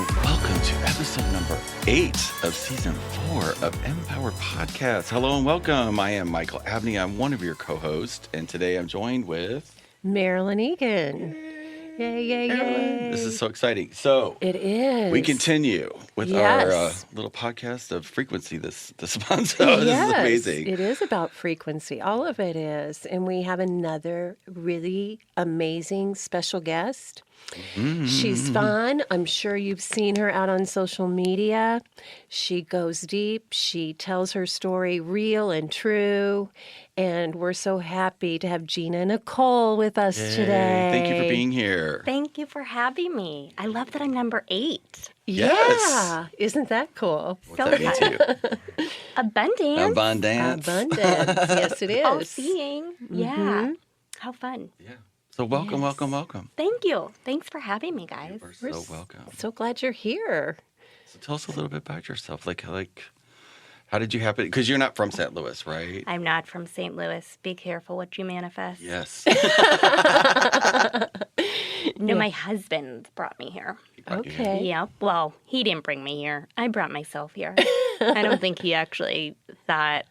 Welcome to episode number 8 of season 4 of Empower Podcast. Hello and welcome. I am Michael Abney. I'm one of your co-hosts, and today I'm joined with Marilyn Egan. Yay, yay, yay. This is so exciting. So It is. we continue with our little podcast of frequency this month. So this is amazing. It is about frequency. All of it is. And we have another really amazing special guest. Mm-hmm. She's fun. I'm sure you've seen her out on social media. She goes deep. She tells her story real and true. And we're so happy to have Gina Nicole with us today. Thank you for being here. Thank you for having me. I love that I'm number 8. Yes. Yeah. Isn't that cool? What's that mean to you? Abundance. Abundance. Abundance. Yes, it is. All seeing. Yeah. How fun. Yeah. So welcome, welcome. Thank you. Thanks for having me, guys. We're so welcome. So glad you're here. So tell us a little bit about yourself. Like how did you happen? Because you're not from St. Louis, right? I'm not from St. Louis. Be careful what you manifest. Yes. No, my husband brought me here. Okay. Yeah. Well, he didn't bring me here. I brought myself here. I don't think he actually thought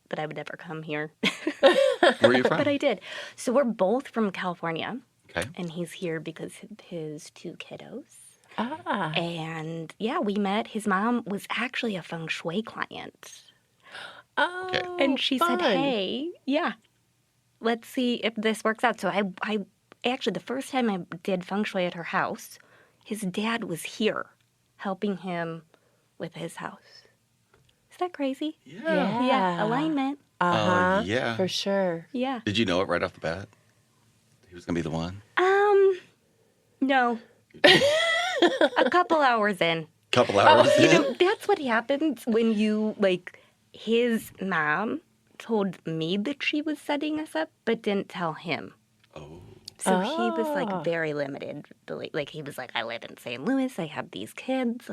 that I would ever come here. Where are you from? But I did. So we're both from California. Okay. And he's here because of his 2 kiddos. Ah. And yeah, we met. His mom was actually a feng shui client. Oh, Okay. And she fun. said, hey, yeah, let's see if this works out. So I actually, the first time I did feng shui at her house, his dad was here helping him with his house. Is that crazy? Yeah. Yeah, alignment. Uh-huh. Yeah. For sure. Yeah. Did you know it right off the bat? He was going to be the one? No. A couple hours in. Couple hours You in? know, that's what happens when you, his mom told me that she was setting us up, but didn't tell him. Oh. So he was, very limited. He was like, I live in St. Louis. I have these kids.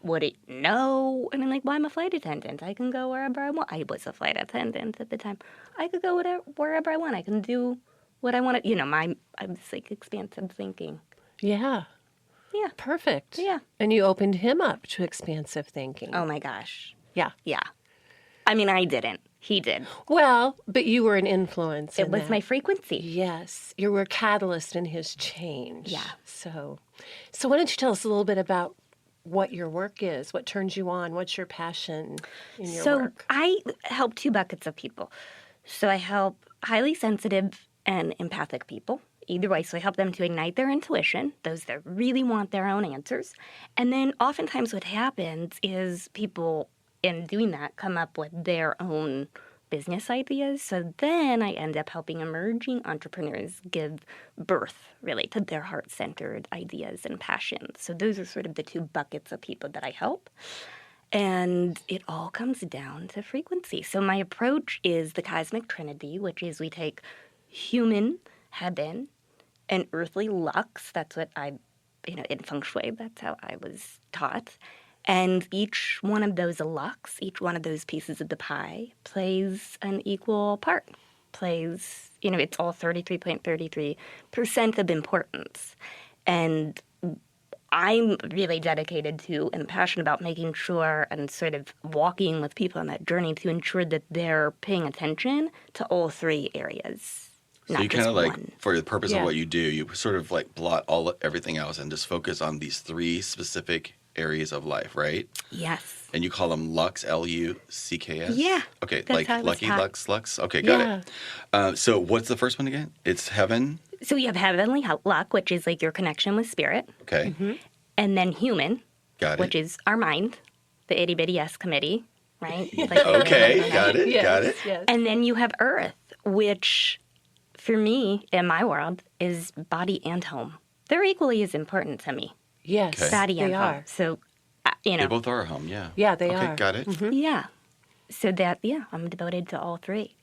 Would it know? And I'm like, well, I'm a flight attendant. I can go wherever I want. I was a flight attendant at the time. I could go wherever I want. I can do what I want to. I was, expansive thinking. Yeah. Yeah. Perfect. Yeah. And you opened him up to expansive thinking. Oh, my gosh. Yeah. Yeah. I mean, I didn't. He did. Well, but you were an influence. It was my frequency. Yes. You were a catalyst in his change. Yeah. So why don't you tell us a little bit about what your work is? What turns you on? What's your passion in your work? I help 2 buckets of people. So I help highly sensitive and empathic people. Either way, so I help them to ignite their intuition, those that really want their own answers. And then oftentimes what happens is people, in doing that, come up with their own business ideas. So then I end up helping emerging entrepreneurs give birth, really, to their heart-centered ideas and passions. So those are sort of the 2 buckets of people that I help. And it all comes down to frequency. So my approach is the cosmic trinity, which is we take human, heaven, and earthly lux. That's what in feng shui, that's how I was taught. And each one of those lux, each one of those pieces of the pie plays an equal part. It's all 33.33% of importance. And I'm really dedicated to and passionate about making sure and sort of walking with people on that journey to ensure that they're paying attention to all 3 areas. So you kind of one. for the purpose of what you do, you sort of blot everything else and just focus on these 3 specific areas of life, right? Yes. And you call them Lux, Lucks? Yeah. Okay, that's how it was Lucky, taught. Lux? Okay, got it. So what's the first one again? It's heaven? So you have heavenly luck, which is your connection with spirit. Okay. Mm-hmm. And then human, Got it. which is our mind, the itty bitty S committee, right? Okay, got it, Yes, got it. Yes. And then you have earth, which for me, in my world, is body and home. They're equally as important to me. Yes, Okay. Body and they home. are. So, They both are a home, yeah. Yeah, they okay, are. got it. yeah. So I'm devoted to all 3.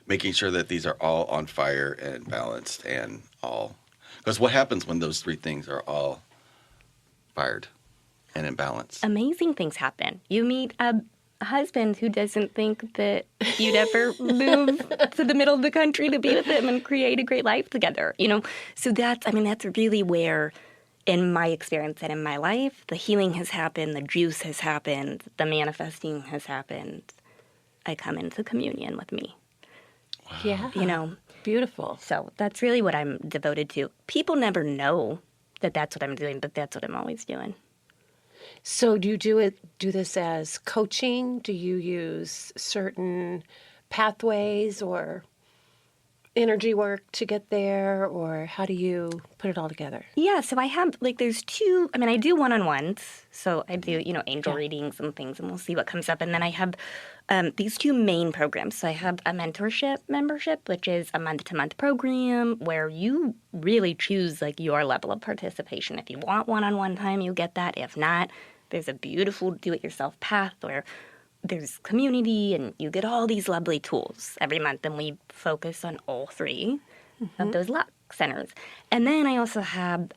Making sure that these are all on fire and balanced and all. Because what happens when those 3 things are all fired and in balance? Amazing things happen. You meet a husband who doesn't think that you'd ever move to the middle of the country to be with him and create a great life together, So that's really where in my experience and in my life, the healing has happened, the juice has happened, the manifesting has happened. I come into communion with me, Yeah. you know. Beautiful. So that's really what I'm devoted to. People never know that that's what I'm doing, but that's what I'm always doing. So do you do this as coaching? Do you use certain pathways or energy work to get there, or how do you put it all together? Yeah, so I have, like, there's two, I mean, I do one-on-ones. So I do, angel Yeah. readings and things, and we'll see what comes up. And then I have these two main programs. So I have a mentorship membership, which is a month-to-month program where you really choose, like, your level of participation. If you want one-on-one time, you get that. If not, there's a beautiful do-it-yourself path where there's community and you get all these lovely tools every month, and we focus on all three of those luck centers. And then I also have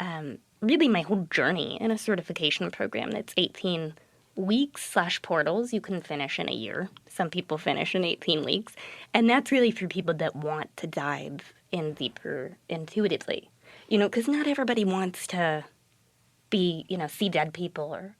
really my whole journey in a certification program that's 18 weeks / portals you can finish in a year. Some people finish in 18 weeks. And that's really for people that want to dive in deeper intuitively. Because not everybody wants to be, see dead people or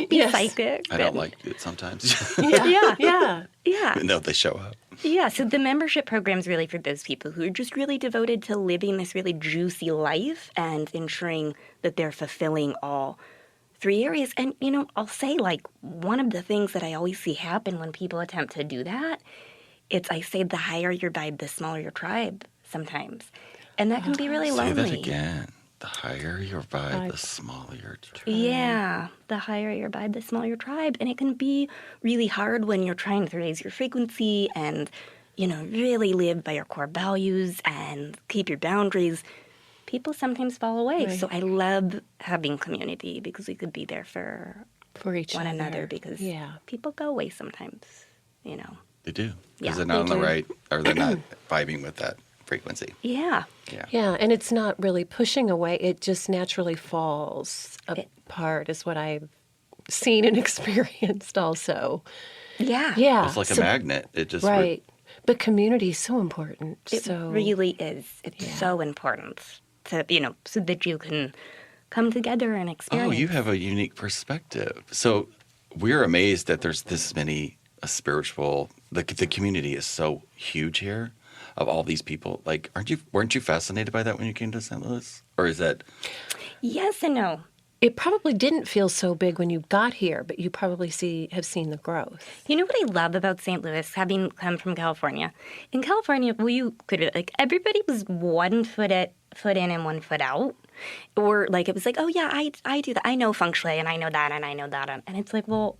be Yes. psychic. I don't like it sometimes. Yeah. Yeah. Yeah. Even though they show up. Yeah, so the membership program is really for those people who are just really devoted to living this really juicy life and ensuring that they're fulfilling all three areas. And, I'll say, like, one of the things that I always see happen when people attempt to do that, I say the higher your vibe, the smaller your tribe sometimes. And that can be really Say lonely. that again. The higher your vibe, the smaller your tribe. Yeah, the higher your vibe, the smaller your tribe. And it can be really hard when you're trying to raise your frequency and, really live by your core values and keep your boundaries. People sometimes fall away. Right. So I love having community because we could be there for each one other. another because people go away sometimes, They do. Yeah, Because they're not on the right, or they're not vibing with that frequency. Yeah. Yeah. Yeah, and it's not really pushing away. It just naturally falls apart is what I've seen and experienced also. Yeah. Yeah. It's like a magnet. It just Right. But community is so important. It really is. It's so important to, so that you can come together and experience. Oh, you have a unique perspective. So we're amazed that there's this many spiritual. The community is so huge here of all these people. Like, weren't you fascinated by that when you came to St. Louis, or is that? Yes and no. It probably didn't feel so big when you got here, but you probably have seen the growth. You know what I love about St. Louis, having come from California? In California, everybody was 1 foot in and 1 foot out. Or, like, it was like, oh, yeah, I do that. I know feng shui, and I know that, and I know that. And it's like, well,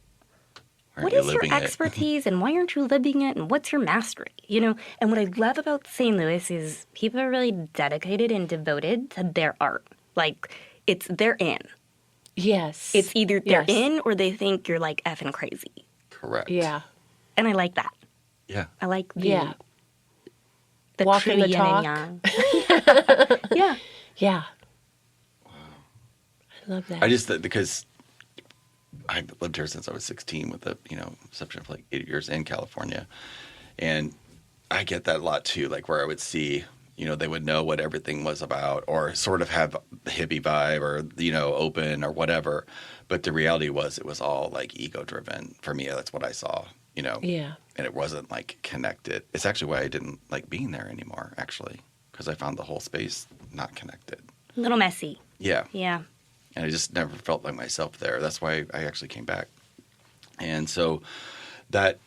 what is your expertise, and why aren't you living it, and what's your mastery? And what I love about St. Louis is people are really dedicated and devoted to their art. Like, they're in. Yes. It's either they're in or they think you're, like, effing crazy. Correct. Yeah. And I like that. Yeah. I like the walking true the yin talk. and yang. Yeah. Yeah. Wow. I love that. I just because I've lived here since I was 16, with the exception of like 8 years in California, and I get that a lot too. Like, where I would see, they would know what everything was about, or sort of have the hippie vibe, or open or whatever. But the reality was, it was all like ego driven for me. That's what I saw. Yeah. And it wasn't like connected. It's actually why I didn't like being there anymore, actually, because I found the whole space not connected. A little messy. Yeah. Yeah. And I just never felt like myself there. That's why I actually came back. And so that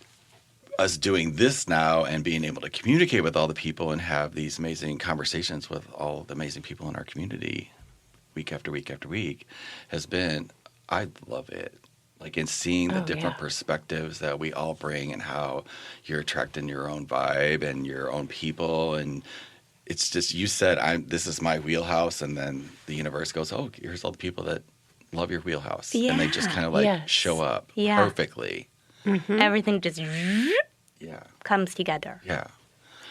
us doing this now and being able to communicate with all the people and have these amazing conversations with all the amazing people in our community week after week after week has been, I love it. Like, in seeing the different perspectives that we all bring, and how you're attracting your own vibe and your own people. And it's just, you said, this is my wheelhouse. And then the universe goes, oh, here's all the people that love your wheelhouse. Yeah. And they just kind of show up perfectly. Mm-hmm. Everything just comes together. Yeah.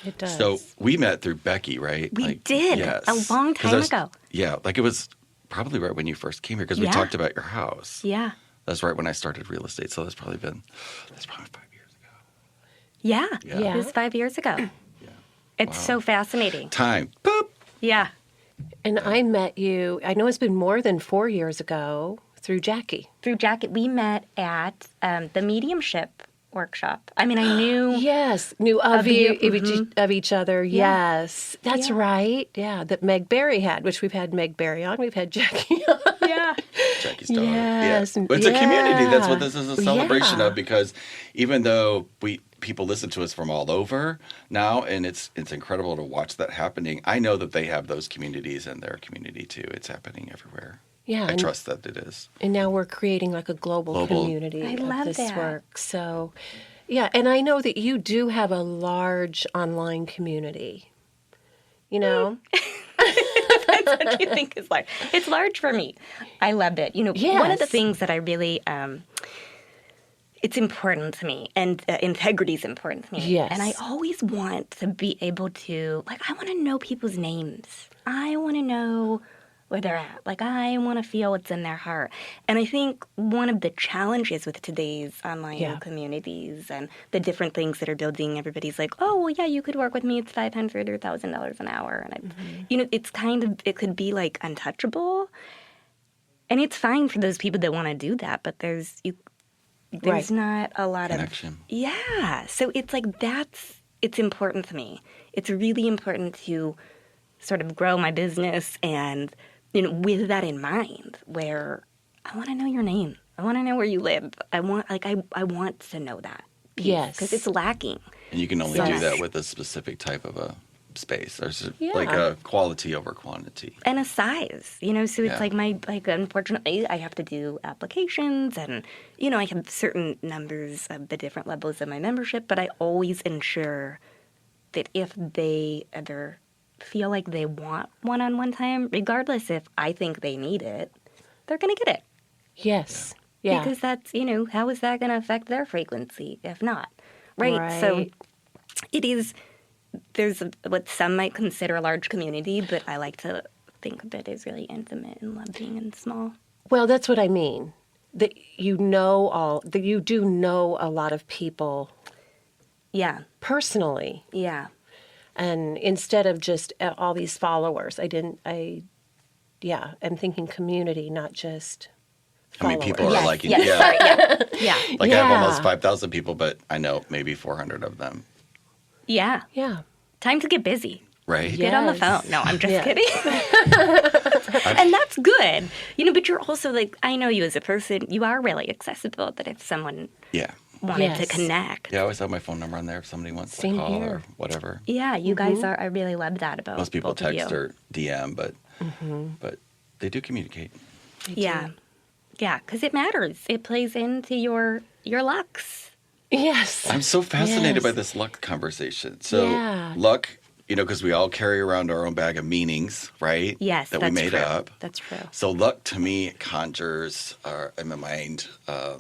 It does. So we met through Becky, right? We did. Yes. A long time ago. Yeah. Like, it was probably right when you first came here, because we talked about your house. Yeah. That's right when I started real estate. So that's probably 5 years ago. Yeah. Yeah. It was 5 years ago. Yeah. It's so fascinating. Time. Boop. Yeah. And I met you, I know it's been more than 4 years ago, through Jackie. Through Jackie, we met at the mediumship workshop. I mean, I knew. Yes, knew of of each other. Yeah. Yes, that's Yeah. right. Yeah, that Meg Berry had, which we've had Meg Berry on. We've had Jackie on. Yeah. Jackie's daughter. Yes, Yeah. But it's a community. That's what yeah. this is a celebration Yeah. of, because even though people listen to us from all over now, and it's incredible to watch that happening. I know that they have those communities in their community too. It's happening everywhere. Yeah, I and, trust that it is. and now we're creating like a global community I of love this that. work. So, yeah, and I know that you do have a large online community. You know? That's what you think is large. It's large for me. I love it. You know, one of the Yes. things that I really, it's important to me, and integrity is important to me. Yes. And I always want to be able to, like, I want to know people's names. I want to know where they're at. Like, I want to feel what's in their heart. And I think one of the challenges with today's online communities and the different things that are building, everybody's like, oh, well, yeah, you could work with me. It's $500 or $1,000 an hour. And, you know, it's kind of, it could be like untouchable. And it's fine for those people that want to do that, but there's Right. not a lot Connection. of, yeah. So it's like, it's important to me. It's really important to sort of grow my business and, you know, with that in mind, where I want to know your name. I want to know where you live. I want to know that. Yes. Because it's lacking. And you can only do Yes. that with a specific type of a space. There's Yeah. like a quality over quantity. And a size, you know, so it's Yeah. unfortunately, I have to do applications and, you know, I have certain numbers of the different levels of my membership, but I always ensure that if they ever feel like they want one-on-one time, regardless if I think they need it, they're going to get it. Yes. Yeah. Because that's, you know, how is that going to affect their frequency if not? Right? So Right. it is, there's what some might consider a large community, but I like to think of it as really intimate and loving and small. Well, that's what I mean. That you do know a lot of people Yeah. personally. Yeah. And instead of just all these followers, I'm thinking community, not just I mean, followers. people are liking Yes. yeah. Sorry. Yeah. Yeah. Like I have Yeah. almost 5,000 people, but I know maybe 400 of them. Yeah. Yeah. Time to get busy. Right? Yeah. Get on the Yes. phone. No, I'm just Yeah. kidding. And that's good. You know, but you're also like, I know you as a person, you are really accessible, that if someone Yeah. wanted to Yes. connect. Yeah, I always have my phone number on there if somebody wants Same to call here. or whatever. Yeah, you guys are, I really love that about Most people both of text you. or DM, but they do communicate. Yeah. Yeah, because it matters. It plays into your lucks. Yes. I'm so fascinated by Yes. this luck conversation. So Yeah. luck, you know, because we all carry around our own bag of meanings, right? Yes, that that's we made true. up. That's true. So luck to me conjures in my mind a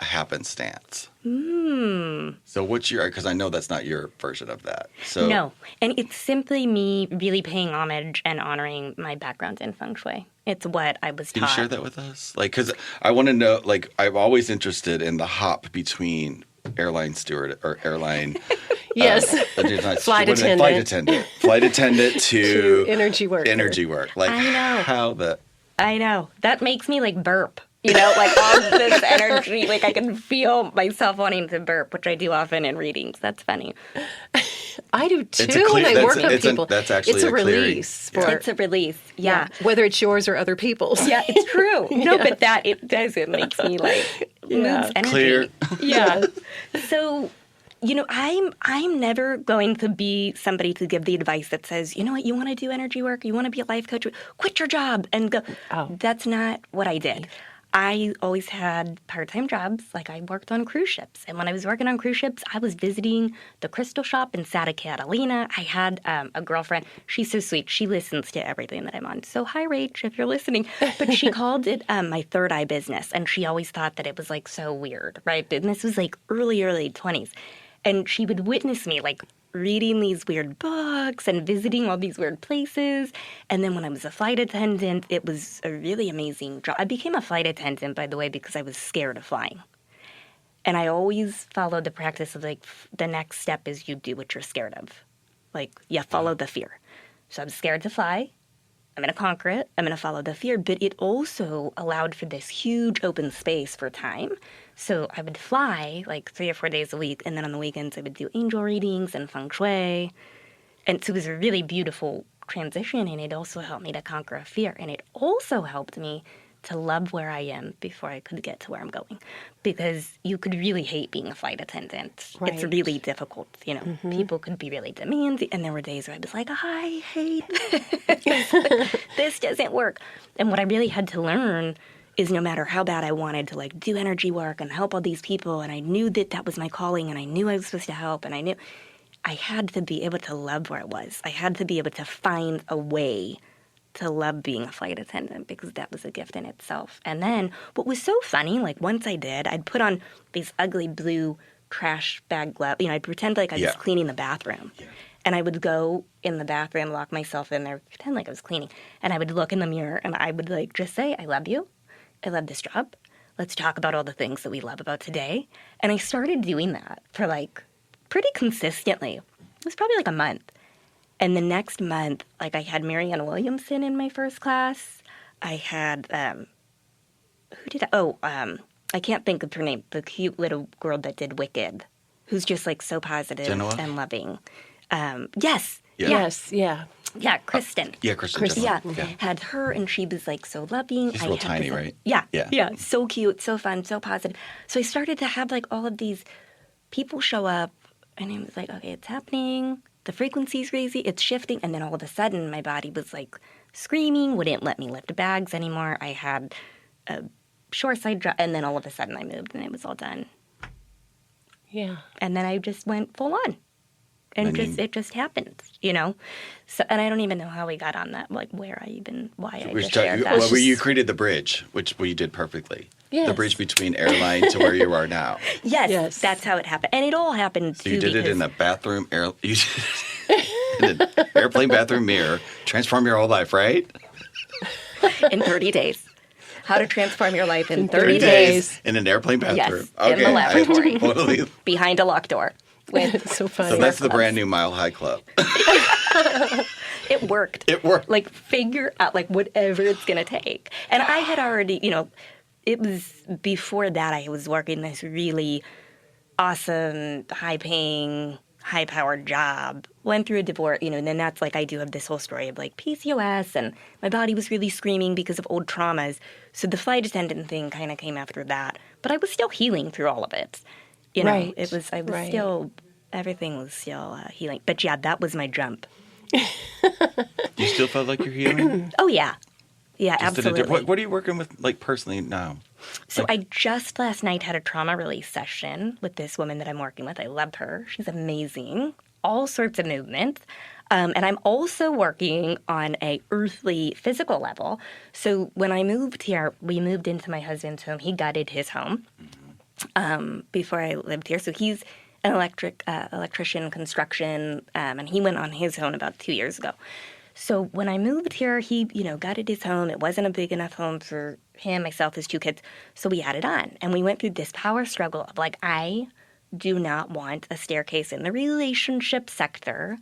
happenstance. So what's your? Because I know that's not your version of that. So No, and it's simply me really paying homage and honoring my background in feng shui. It's what I was Can you taught. share that with us? Like, because I want to know. Like, I'm always interested in the hop between airline steward or airline. Yes. Flight attendant. Flight attendant to energy work. energy work. Like, I know. how the. I know. That makes me like burp. You know, like all this energy, like I can feel myself wanting to burp, which I do often in readings. That's funny. I do too It's a clear- when I that's work a- on it's a- people. that's actually it's a a clearing. release Yeah. for It's a release. Yeah. whether it's yours or other people's. Yeah, it's true. No, but that it does. It makes me like moves energy. Clear. Yeah. So, you know, I'm never going to be somebody to give the advice that says, you know what, you want to do energy work, you want to be a life coach, quit your job and go. Oh. That's not what I did. I always had part-time jobs. Like I worked on cruise ships. And when I was working on cruise ships, I was visiting the crystal shop in Santa Catalina. I had a girlfriend. She's so sweet. She listens to everything that I'm on. So hi, Rach, if you're listening. But she called it my third eye business. And she always thought that it was like so weird, right? And this was like early 20s. And she would witness me like reading these weird books and visiting all these weird places. And then when I was a flight attendant, it was a really amazing job. I became a flight attendant, by the way, because I was scared of flying. And I always followed the practice of like the next step is you do what you're scared of. Like, yeah, follow the fear. So I was scared to fly. I'm going to conquer it. I'm going to follow the fear. But it also allowed for this huge open space for time. So I would fly like 3 or 4 days a week. And then on the weekends, I would do angel readings and feng shui. And so it was a really beautiful transition. And it also helped me to conquer a fear. And it also helped me to love where I am before I could get to where I'm going. Because you could really hate being a flight attendant. Right. It's really difficult. You know, people could be really demanding. And there were days where I was like, I hate this. This doesn't work. And what I really had to learn is no matter how bad I wanted to like do energy work and help all these people, and I knew that that was my calling, and I knew I was supposed to help, and I had to be able to love where I was. I had to be able to find a way to love being a flight attendant because that was a gift in itself. And then what was so funny, like once I did, I'd put on these ugly blue trash bag gloves. You know, I'd pretend like I was cleaning the bathroom. Yeah. And I would go in the bathroom, lock myself in there, pretend like I was cleaning. And I would look in the mirror and I would like just say, I love you. I love this job. Let's talk about all the things that we love about today. And I started doing that for like pretty consistently. It was probably like a month. And the next month, like I had Marianne Williamson in my first class. I had, who did I, I can't think of her name, the cute little girl that did Wicked, who's just like so positive and loving. Yes. Yeah. Yes, yeah. Yeah, Kristen. Yeah, Kristen. Yeah, had her, and she was like so loving. She's real tiny, right? Yeah, so cute, so fun, so positive. So I started to have like all of these people show up, and it was like, okay, it's happening. The frequency's crazy, it's shifting, and then all of a sudden my body was like screaming, wouldn't let me lift bags anymore. I had a shoreside job, and then all of a sudden I moved and it was all done. Yeah. And then I just went full on. And it just happened, you know? So, and I don't even know how we got on that, like why I just shared that. Well, you created the bridge, which we did perfectly. Yes. The bridge between airline to where you are now. Yes, that's how it happened. And it all happened, so you did it in the bathroom, you did it in an airplane bathroom mirror, transform your whole life, right? In 30 days. How to transform your life in 30 days. In an airplane bathroom. Yes, in the laboratory. Totally. Behind a locked door. It's so funny. So that's the brand new Mile High Club. It worked. It worked. Like, figure out, like, whatever it's going to take. And I had already, you know, it was before that I was working this really awesome, high-paying, high-powered job. Went through a divorce, you know, and then that's like I do have this whole story of, like, PCOS, and my body was really screaming because of old traumas. So the flight attendant thing kind of came after that. But I was still healing through all of it. You know, right. I was still, everything was still healing. But yeah, that was my jump. Do you still feel like you're healing? Oh, yeah. Yeah, Just absolutely. What are you working with, like, personally now? So I just last night had a trauma release session with this woman that I'm working with. I love her. She's amazing. All sorts of movements. And I'm also working on a earthly physical level. So when I moved here, we moved into my husband's home. He gutted his home. Before I lived here. So he's an electrician, construction, and he went on his own about 2 years ago. So when I moved here, he, you know, gutted his home. It wasn't a big enough home for him, myself, his 2 kids. So we added on. And we went through this power struggle of like, I do not want a staircase in the relationship sector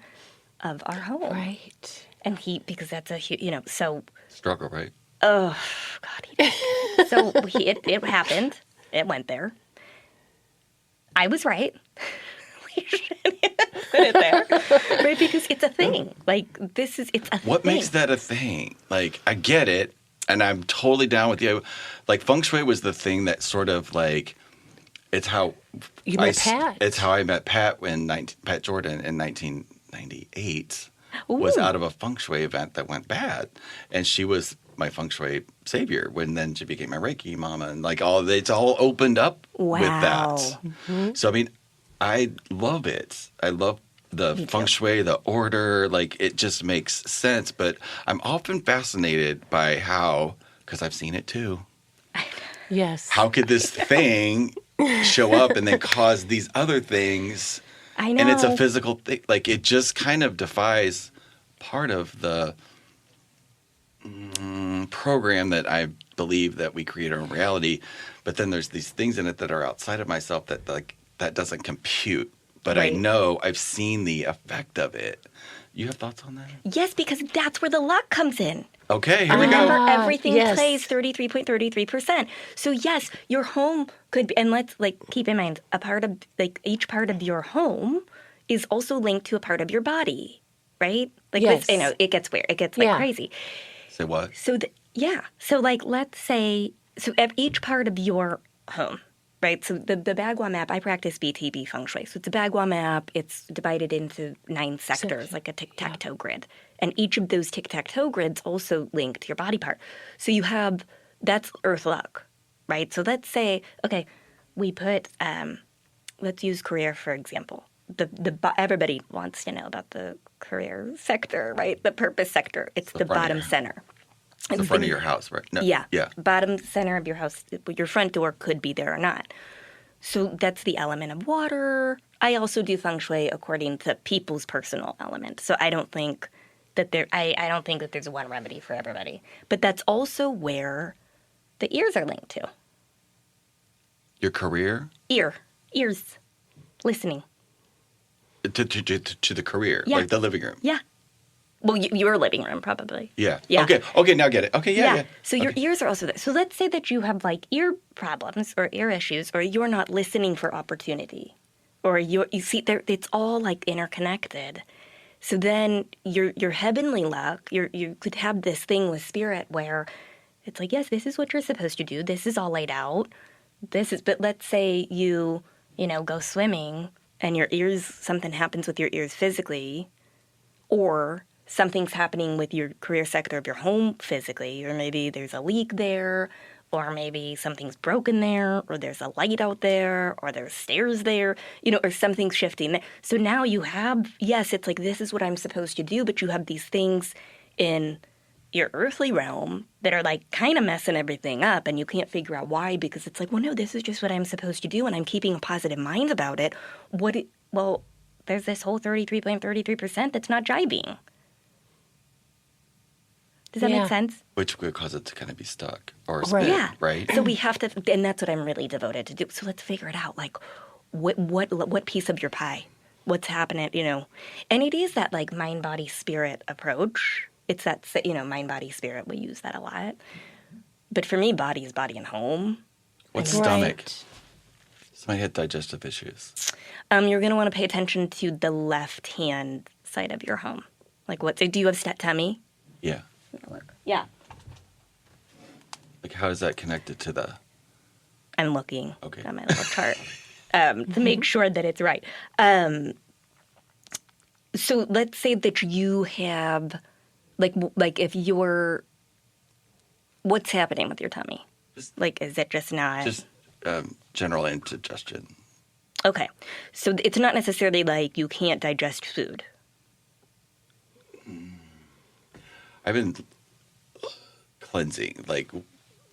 of our home. Right. And because that's a huge, you know, so. Struggle, right? Oh, God. So it happened. It went there. I was right. We shouldn't put it there. Right? Because it's a thing. Like, it's a thing. What makes that a thing? Like, I get it, and I'm totally down with you. Like, feng shui was the thing that sort of, like, it's how you met Pat. It's how I met Pat Pat Jordan in 1998 Ooh. Was out of a feng shui event that went bad. And she was my feng shui savior when then she became my Reiki mama, and like it's all opened up with that. Mm-hmm. So I mean, I love it. I love the feng shui, the order, like it just makes sense. But I'm often fascinated by how, because I've seen it too. Yes. How could this thing show up and then cause these other things? I know. And it's a physical thing. Like it just kind of defies part of the program that I believe that we create our own reality, but then there's these things in it that are outside of myself that like that doesn't compute. But right. I know I've seen the effect of it. You have thoughts on that? Yes, because that's where the luck comes in. Okay, here we Remember, go. everything yes. plays 33.33%. So yes, your home could be, and let's keep in mind, a part of each part of your home is also linked to a part of your body, right? Yes. This, it gets weird. It gets Yeah. crazy. Say what? So So let's say, each part of your home, right? So the Bagua map, I practice BTB feng shui. So it's a Bagua map. It's divided into 9 sectors, like a tic-tac-toe grid. And each of those tic-tac-toe grids also link to your body part. So you have, that's earth luck, right? So let's say, okay, we put, let's use career, for example. Everybody wants to know about the career sector, right? The purpose sector. It's the bottom center. It's the front of your house, right? No. Yeah. Yeah. Bottom center of your house, your front door could be there or not. So that's the element of water. I also do feng shui according to people's personal element. So I don't think that I don't think that there's one remedy for everybody. But that's also where the ears are linked to. Your career? Ears. Listening. To the career, Yeah. like the living room. Yeah. Well, your living room, probably. Yeah. Yeah. Okay, now get it. Okay, yeah. So your ears are also there. So let's say that you have ear problems or ear issues, or you're not listening for opportunity, or you see there, it's all interconnected. So then your heavenly luck, you could have this thing with spirit where it's yes, this is what you're supposed to do. This is all laid out. But let's say you go swimming and your ears, something happens with your ears physically, or something's happening with your career sector of your home physically, or maybe there's a leak there, or maybe something's broken there, or there's a light out there, or there's stairs there, or something's shifting there. So now you have, yes, it's this is what I'm supposed to do, but you have these things in your earthly realm that are kind of messing everything up, and you can't figure out why, because it's well, no, this is just what I'm supposed to do, and I'm keeping a positive mind about it. Well, there's this whole 33.33% that's not jiving. Does that make sense? Which could cause it to kind of be stuck or spin, right? So we have to, and that's what I'm really devoted to do. So let's figure it out. What piece of your pie? What's happening? And it is that mind, body, spirit approach. It's that mind, body, spirit. We use that a lot. But for me, body is body and home. What's stomach? Somebody had digestive issues. You're going to want to pay attention to the left-hand side of your home. Do you have tummy? Yeah. Yeah. How is that connected to the... I'm looking at my little chart to make sure that it's right. So let's say that you have, if you're... What's happening with your tummy? Is it just not... Just general indigestion. Okay. So it's not necessarily you can't digest food. I've been cleansing,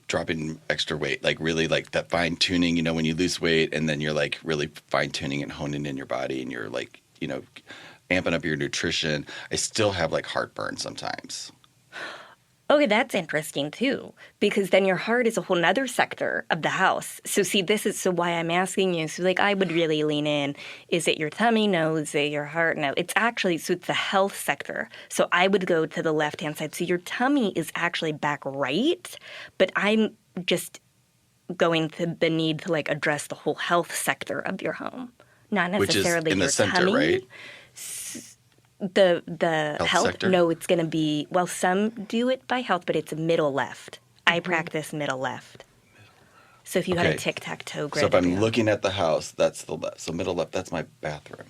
dropping extra weight, really that fine tuning, when you lose weight and then you're really fine tuning and honing in your body and you're amping up your nutrition. I still have heartburn sometimes. Okay, that's interesting too, because then your heart is a whole nother sector of the house. So see, this is why I'm asking you. So I would really lean in. Is it your tummy? No. Is it your heart? No. It's actually, it's the health sector. So I would go to the left-hand side. So your tummy is actually back right, but I'm just going to the need to address the whole health sector of your home, not necessarily which is in your the center, tummy. right? The health sector? No, it's going to be, some do it by health, but it's middle left. I practice middle left. So if you had a tic-tac-toe grid. So if I'm looking at the house, that's the left. So middle left, that's my bathroom.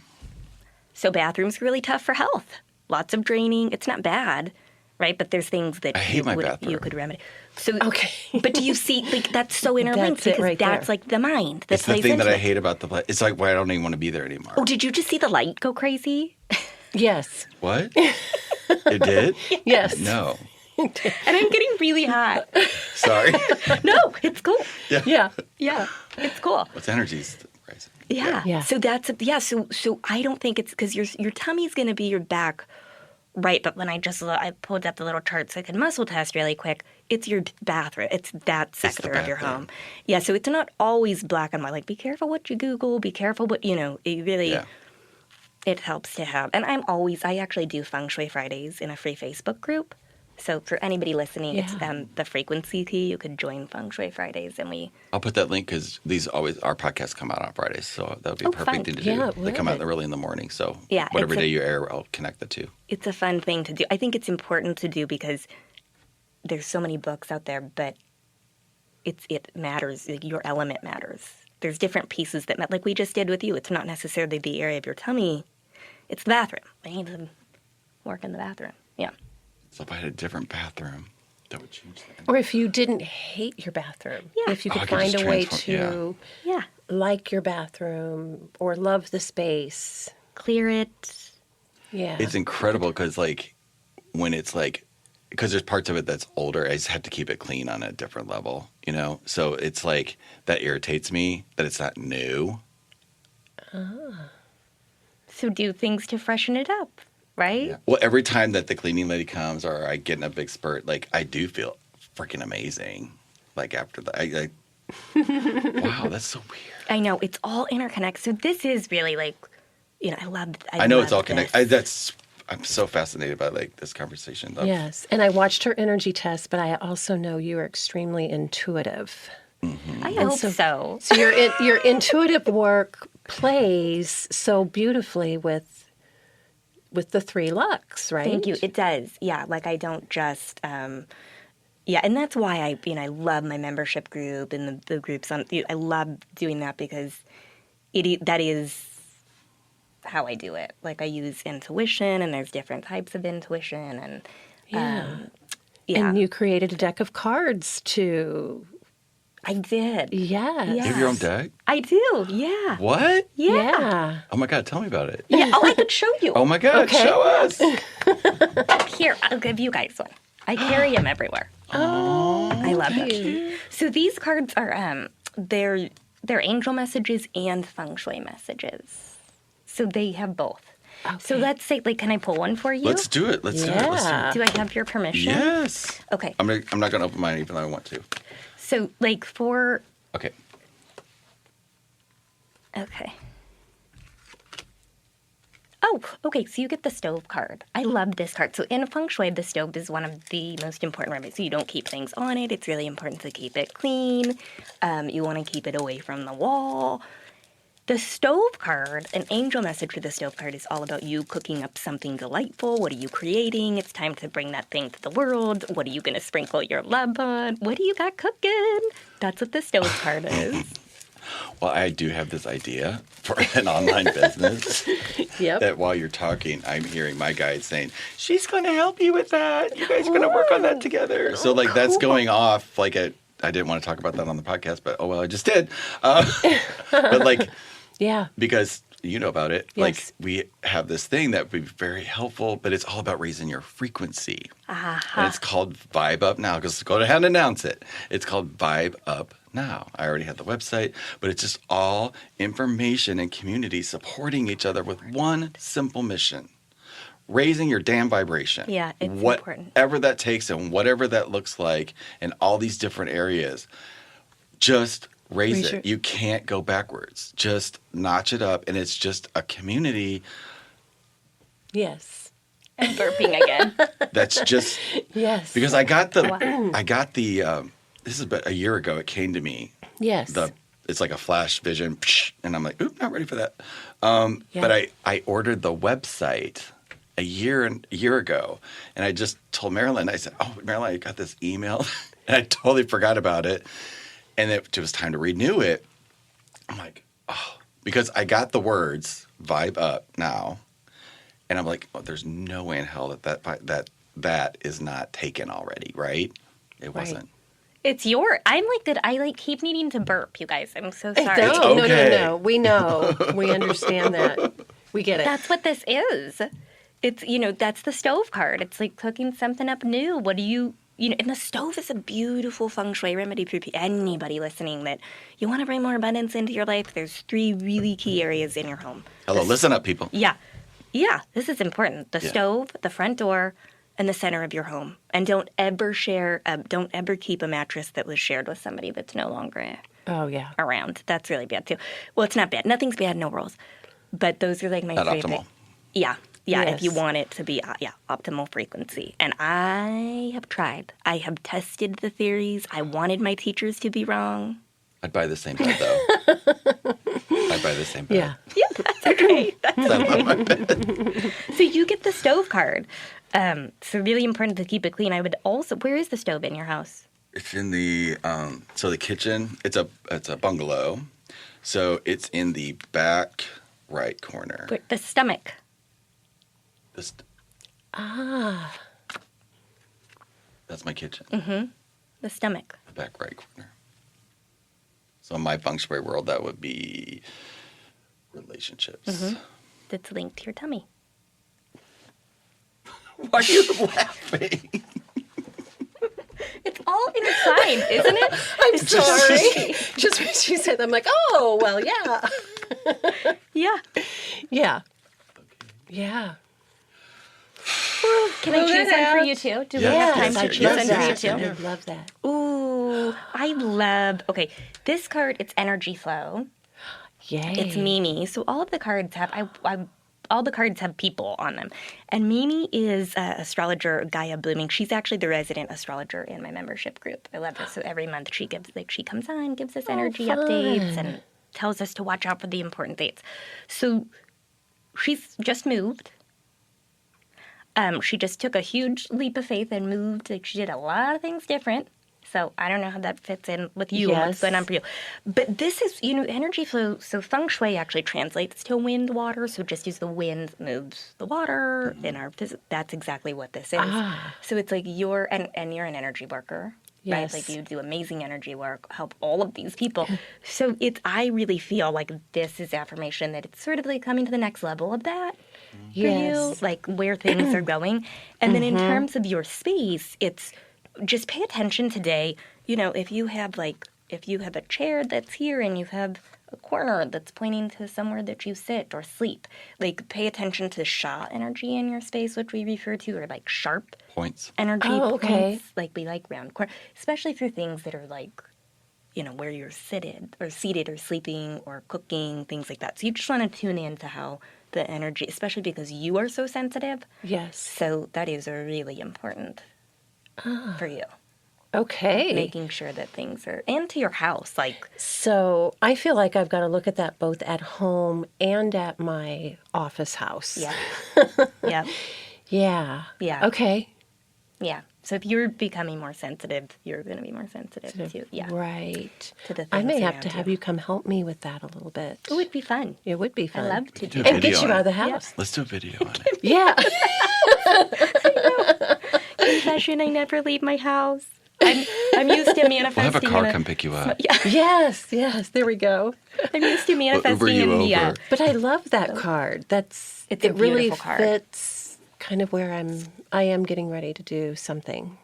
So bathrooms are really tough for health. Lots of draining. It's not bad, right? But there's things that I hate my bathroom. You could remedy. So Okay. But do you see, that's so interlinked That's it because right that's there. the mind. That It's the plays thing into that I it. hate about the place. It's why I don't even want to be there anymore. Oh, did you just see the light go crazy? Yes. What? It did? Yes. No. And I'm getting really hot. Sorry. No, it's cool. Yeah. Yeah, it's cool. What's energy's rising? Yeah. So that's So I don't think it's because your tummy's going to be your back, right? But when I pulled up the little chart so I could muscle test really quick. It's your bathroom. It's that sector of your home. Yeah. So it's not always black and white. Be careful what you Google. Be careful what It really. Yeah. It helps to have. And I actually do Feng Shui Fridays in a free Facebook group. So for anybody listening, it's Yeah. the frequency key. You could join Feng Shui Fridays, and we I'll put that link because our podcasts come out on Fridays, so that would be a Oh, perfect fun. thing to Yeah, do. it They come out would. early in the morning, so Yeah, whatever it's a- day you air, I'll connect the two. it's a fun thing to do. I think it's important to do because there's so many books out there, but it matters. Like, your element matters. There's different pieces that like we just did with you. It's not necessarily the area of your tummy. It's the bathroom. I need to work in the bathroom. Yeah. So if I had a different bathroom, that would change that. Or if you didn't hate your bathroom, Yeah. if you Oh, I could could find just a way transform- to Yeah. like your bathroom or love the space. Clear it. Yeah. It's incredible because, like, when it's like, because there's parts of it that's older, I just have to keep it clean on a different level, you know? So it's like, that irritates me that it's not new. So do things to freshen it up, right? Yeah. Well, every time that the cleaning lady comes or I get in a big spurt, like, I do feel freaking amazing. Like, after that, wow, that's so weird. I know, it's all interconnected. So this is really like, I know it's all love connected. this. I'm so fascinated by, like, this conversation. Yes. And I watched her energy test, but I also know you are extremely intuitive. I And hope so. So your intuitive work plays so beautifully with the three lux, right? Thank you. It does. Yeah. Like I don't just, yeah. And that's why I love my membership group and the groups on, I love doing that because that is how I do it. Like I use intuition and there's different types of intuition and, Yeah. yeah. And you created a deck of cards to, I did. yes. You have your own deck? I do. Yeah. What? Yeah. Yeah. Oh, my God, tell me about it. Yeah. Oh, I could show you. Oh, my God, Okay. show us. Here, I'll give you guys one. I carry them everywhere. Oh, I love them. cute. So these cards are they're angel messages and feng shui messages. So they have both. So Okay. let's say, like, can I pull one for you? Let's do it. Let's do it. Let's do Yeah. it. Do I have your permission? Yes. Okay. I'm not going to open mine even though I want to. So, like, Okay. okay. Oh, okay. So you get the stove card. I love this card. So in feng shui, the stove is one of the most important remedies. So you don't keep things on it. It's really important to keep it clean. You want to keep it away from the wall. The stove card, an angel message for the stove card is all about you cooking up something delightful. What are you creating? It's time to bring that thing to the world. What are you going to sprinkle your love on? What do you got cooking? That's what the stove card is. Well, I do have this idea for an online business. Yep. That while you're talking, I'm hearing my guide saying, she's going to help you with that. You guys are going to work on that together. So, like, that's going off like I didn't want to talk about that on the podcast, but oh, well, I just did. But, like, Yeah. because you know about it, Yes. like, we have this thing that would be very helpful, but it's all about raising your frequency. And it's called Vibe Up Now, because go ahead and announce it. It's called Vibe Up Now. I already have the website, but it's just all information and community supporting each other with one simple mission. Raising your damn vibration. Yeah, it's whatever important. that takes and whatever that looks like in all these different areas. Just raise it. You can't go backwards. Just notch it up. And it's just a community Yes. I'm burping again. that's just Yes. because I got the this is about a year ago. It came to me. Yes. It's like a flash vision, and I'm like, oop, not ready for that. Yeah. But I ordered the website a year ago, and I just told Marilyn. I said, "Oh, Marilyn, I got this email," and I totally forgot about it. And it was time to renew it. I'm like, oh, because I got the words "Vibe Up Now," and I'm like, oh, there's no way in hell that is not taken already, right? It wasn't. It's I'm like that. I like keep needing to burp, you guys. I'm so sorry. It's No, okay. no. We know. We understand that. We get it. That's what this is. It's, that's the stove card. It's like cooking something up new. What do you, and the stove is a beautiful feng shui remedy for anybody listening that you want to bring more abundance into your life. There's 3 really key areas in your home. Hello, listen up, people. Yeah. Yeah, this is important. The Yeah. stove, the front door, and the center of your home. And don't ever keep a mattress that was shared with somebody that's no longer Oh, yeah. around. That's really bad too. Well, it's not bad. Nothing's bad, no rules. But those are like my Not favorite. optimal. Yeah. Yeah, Yes. if you want it to be, optimal frequency. And I have tried. I have tested the theories. I wanted my teachers to be wrong. I'd buy the same bed, though. I'd buy the same bed. Yeah. Yeah, that's okay. That's I love my bed. So you get the stove card. So really important to keep it clean. I would also, where is the stove in your house? It's in the so the kitchen. It's a bungalow, so it's in the back right corner. Where, the stomach. Ah. That's my kitchen. The stomach. The back right corner. So in my feng shui world, that would be relationships. That's linked to your tummy. Why are you laughing? It's all intertwined, isn't it? I'm sorry. Just when she said that, I'm like, oh, well, yeah. Yeah. Yeah. Yeah. Can I choose one for you too? Do we Yes, have time yes, to yes, choose yes, one yes, for you too? yes. I love that. Ooh, I love. Okay, this card, it's energy flow. Yay. It's Mimi. So all of the cards have all the cards have people on them, and Mimi is astrologer Gaia Blooming. She's actually the resident astrologer in my membership group. I love her. So every month she comes on, gives us energy fun. updates, and tells us to watch out for the important dates. So she's just moved. She just took a huge leap of faith and moved. Like, she did a lot of things different. So I don't know how that fits in with you and what's Yes. going on for you. But this is, energy flow. So feng shui actually translates to wind, water. So just as the wind moves the water in our physics, that's exactly what this is. So it's like you're an energy worker. Right? Yes. Like, you do amazing energy work, help all of these people. So I really feel like this is affirmation that it's sort of like coming to the next level of that. For you, Yes. like where things are going. And then in terms of your space, it's just pay attention today. If you have a chair that's here and you have a corner that's pointing to somewhere that you sit or sleep, like pay attention to sha energy in your space, which we refer to, or like sharp Points. energy Oh, okay. points. Like we like round corner, especially for things that are like, where you're seated or sleeping or cooking, things like that. So you just want to tune in to how the energy, especially because you are so sensitive. Yes. So that is really important for you. Okay. Making sure that things are, and to your house, like, So I feel like I've got to look at that both at home and at my office house. yeah. Yeah. Yeah. Yeah. Okay. Yeah. So if you're becoming more sensitive, you're going to be more sensitive to, Right. to the things I may have around to have you come help me with that a little bit. It would be fun. It would be fun. I love to do Do a that. And get video you on out of the it. house. Let's do a video on it. Yeah. Confession, I never leave my house. I'm used to manifesting. We'll have a car in come pick you up. Yeah, Yes. Yes. There we go. I'm used to We'll Uber manifesting you in the. over. But I love that card. It's a it really beautiful card. fits kind of where I am getting ready to do something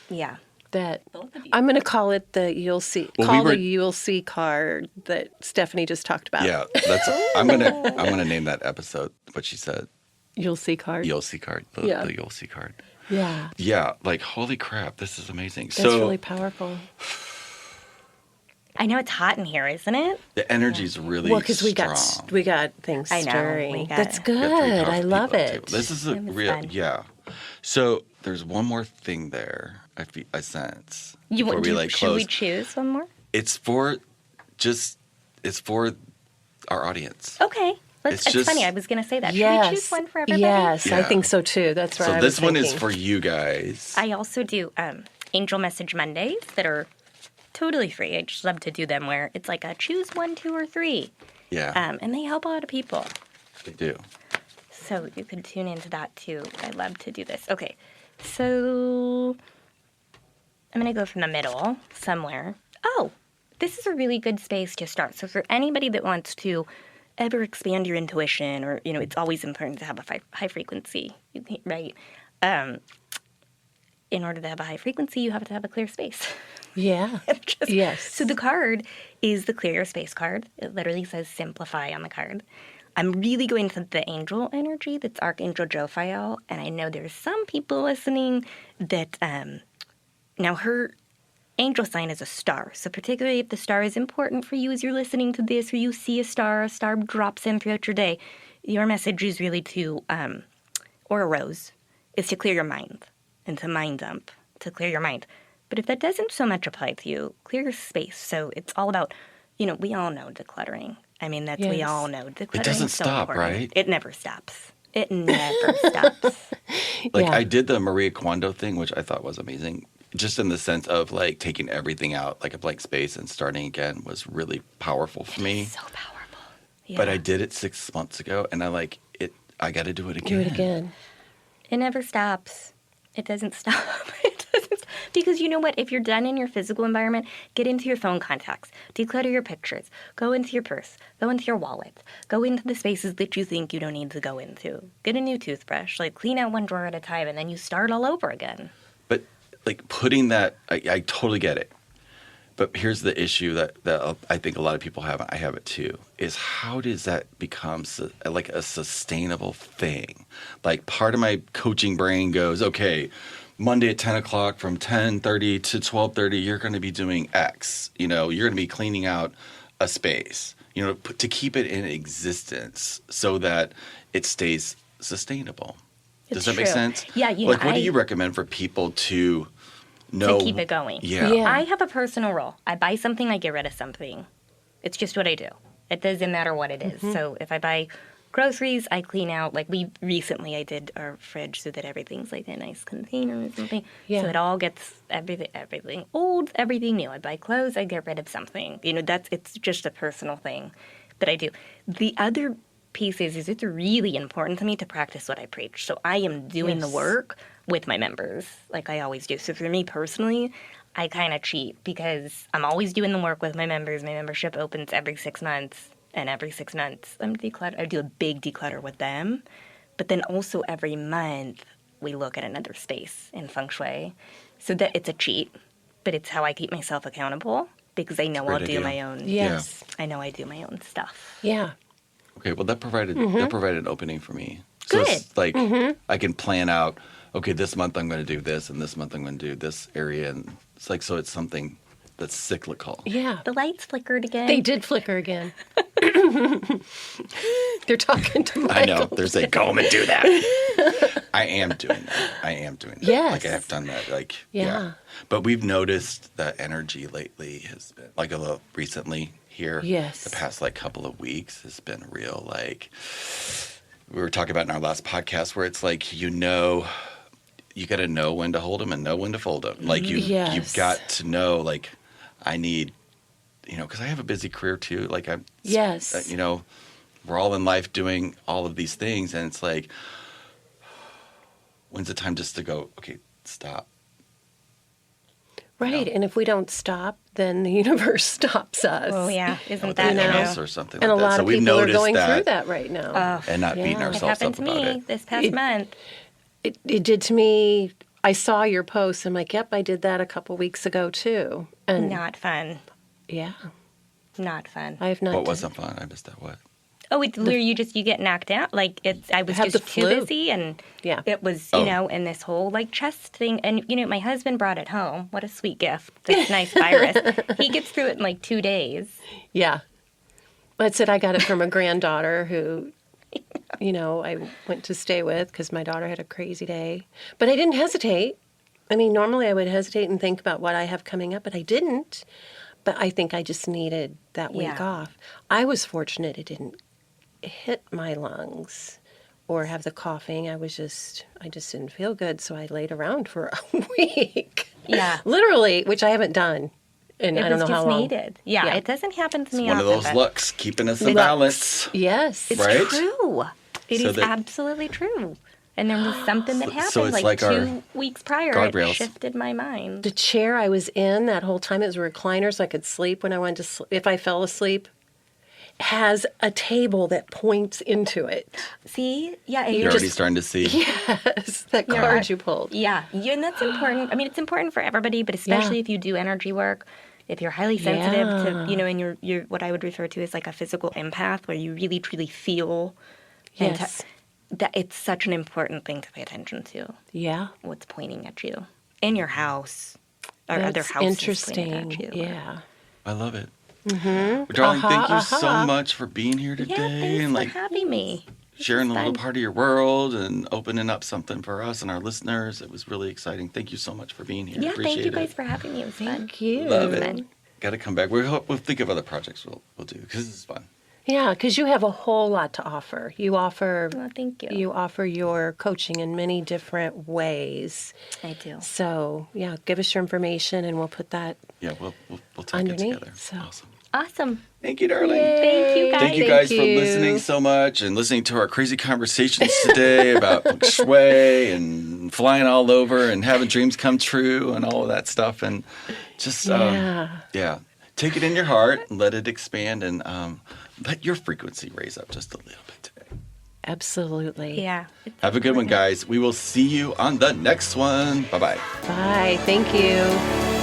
Yeah. that Both of you. I'm going to call it the you'll see Well, the you'll see card that Stephanie just talked about. Yeah, that's. I'm gonna name that episode what she said. You'll see card. You'll see card. The Yeah. you'll see card. Yeah. Yeah, like holy crap, this is amazing. That's so really powerful. I know it's hot in here, isn't it? the energy's really Well, because strong. we got things I know, stirring. we got- That's We got three good. powerful I people love at the it. table. This is a It was real, fun. yeah. So there's one more thing there. I sense before we like Should close. we choose one more? It's for our audience. Okay. It's It's just- funny. I was going to say that. Yes. Should we choose one for everybody? Yes, I Yeah. think so too. That's right. So this one is for you guys. I also do Angel Message Mondays that are totally free. I just love to do them where it's like a choose 1, 2, or 3. Yeah, And they help a lot of people. they do. So you can tune into that too. I love to do this. Okay. So I'm going to go from the middle somewhere. Oh, this is a really good space to start. So for anybody that wants to ever expand your intuition, or, it's always important to have a high frequency, right? In order to have a high frequency, you have to have a clear space. Yeah. Yes. So the card is the Clear Your Space card. It literally says Simplify on the card. I'm really going to the angel energy that's Archangel Jophiel, and I know there's some people listening that now her angel sign is a star. So particularly if the star is important for you as you're listening to this, or you see a star drops in throughout your day, your message is really to or a rose is to clear your mind and to mind dump, to clear your mind. But if that doesn't so much apply to you, clear your space. So it's all about, we all know decluttering. I mean, we Yes. all know decluttering. It doesn't so stop, important. right? It never stops. It never stops. Like Yeah. I did the Maria Kondo thing, which I thought was amazing. Just in the sense of like taking everything out, like a blank space and starting again was really powerful for me. So powerful. Yeah. But I did it 6 months ago and I got to do it again. Do it again. It never stops. It doesn't stop. It doesn't. Because you know what? If you're done in your physical environment, get into your phone contacts, declutter your pictures, go into your purse, go into your wallet, go into the spaces that you think you don't need to go into. Get a new toothbrush, like clean out one drawer at a time, and then you start all over again. But like putting that, I totally get it. But here's the issue that I think a lot of people have, and I have it too, is how does that become like a sustainable thing? Like part of my coaching brain goes, okay, Monday at 10 o'clock from 10:30 to 12:30, you're going to be doing X. You're going to be cleaning out a space, to keep it in existence so that it stays sustainable. Does that make true. sense? Yeah, Like, what do you recommend for people to know? To keep it going. Yeah. Yeah. I have a personal rule. I buy something, I get rid of something. It's just what I do. It doesn't matter what it is. So if I buy groceries, I clean out. Like I did our fridge so that everything's like a nice container or something. Yeah. So it all gets everything old, everything new. I buy clothes, I get rid of something. It's just a personal thing that I do. The other piece is it's really important to me to practice what I preach. So I am doing the Yes. work with my members, like I always do. So for me personally, I kind of cheat because I'm always doing the work with my members. My membership opens every 6 months, and every 6 months I do a big declutter with them. But then also every month we look at another space in feng shui. So that it's a cheat, but it's how I keep myself accountable because I know I'll great do idea. my own. Yes. I know I do my own stuff. Yeah. Okay, well that provided an opening for me. So Good. it's like I can plan out, okay, this month I'm going to do this, and this month I'm going to do this area, and it's like so it's something that's cyclical. Yeah. The lights flickered again. They did flicker again. They're talking to Michael. I know. They're saying, go home and do that. I am doing that. Yes. Like I have done that. Like Yeah. But we've noticed that energy lately has been like a little recently here. Yes. The past like couple of weeks has been real like we were talking about in our last podcast where it's like you got to know when to hold them and know when to fold them. Like you've got to know like I need because I have a busy career too. Like I'm Yes. we're all in life doing all of these things and it's like when's the time just to go, okay, stop. Right. And if we don't stop, then the universe stops us. Oh, yeah. Isn't With that the true? MS or something And like a that. lot So of we've people are noticed going that through that right now. and not beating Yeah. It ourselves happened up to about me it. this past month. It did to me. I saw your post. I'm like, yep, I did that a couple weeks ago too. And Not fun. yeah, Not fun. I have not. What done- wasn't fun? I missed that. What? Oh, it's where you get knocked out. Like I was had just the too flu. busy, and Yeah. it was Oh. and this whole like chest thing, and my husband brought it home. What a sweet gift! This nice virus. He gets through it in like 2 days. Yeah. I said I got it from a granddaughter who, I went to stay with because my daughter had a crazy day. But I didn't hesitate. I mean, normally I would hesitate and think about what I have coming up, but I didn't. But I think I just needed that week Yeah. off. I was fortunate it didn't hit my lungs or have the coughing. I just didn't feel good. So I laid around for a week. Yeah. Literally, which I haven't done. And It I don't was know how just long. needed. Yeah, Yeah. it doesn't happen to me One of often. those but looks, keeping us in Looks. balance. Yes. It's right? true. It So is that- absolutely true. And there was something that happened So it's like our 2 weeks prior. guardrails. It shifted my mind. The chair I was in that whole time, it was a recliner so I could sleep when I wanted to sleep. If I fell asleep, has a table that points into it. See? Yeah, and You're you're already just starting to see. Yes, that card you pulled. Yeah, and that's important. I mean, it's important for everybody, but especially Yeah. if you do energy work, if you're highly sensitive to, Yeah. and you're what I would refer to as like a physical empath, where you really truly feel. and Yes. that it's such an important thing to pay attention to. Yeah. What's pointing at you in your house, or other That's houses interesting. pointing at you. Yeah. I love it. Mm-hmm. Darling, thank you so much for being here today. Yeah, thanks and for like having me. sharing a little fun. part of your world and opening up something for us and our listeners. It was really exciting. Thank you so much for being here. Yeah, Appreciate thank you guys it. for having me. It was fun. Thank you. Love it. Fun. Got to come back. We'll think of other projects we'll do because it's fun. Yeah, because you have a whole lot to offer. You offer Well, thank you. you offer your coaching in many different ways. I do. So yeah, give us your information and we'll put that. Yeah, we'll talk it Underneath, together. so. Awesome. Awesome. Thank you, darling. Thank you guys. Thank you guys for listening so much and listening to our crazy conversations today about feng shui and flying all over and having dreams come true and all of that stuff. And just, take it in your heart and let it expand and let your frequency raise up just a little bit today. Absolutely. Yeah. Have a good one, guys. We will see you on the next one. Bye-bye. Bye. Thank you.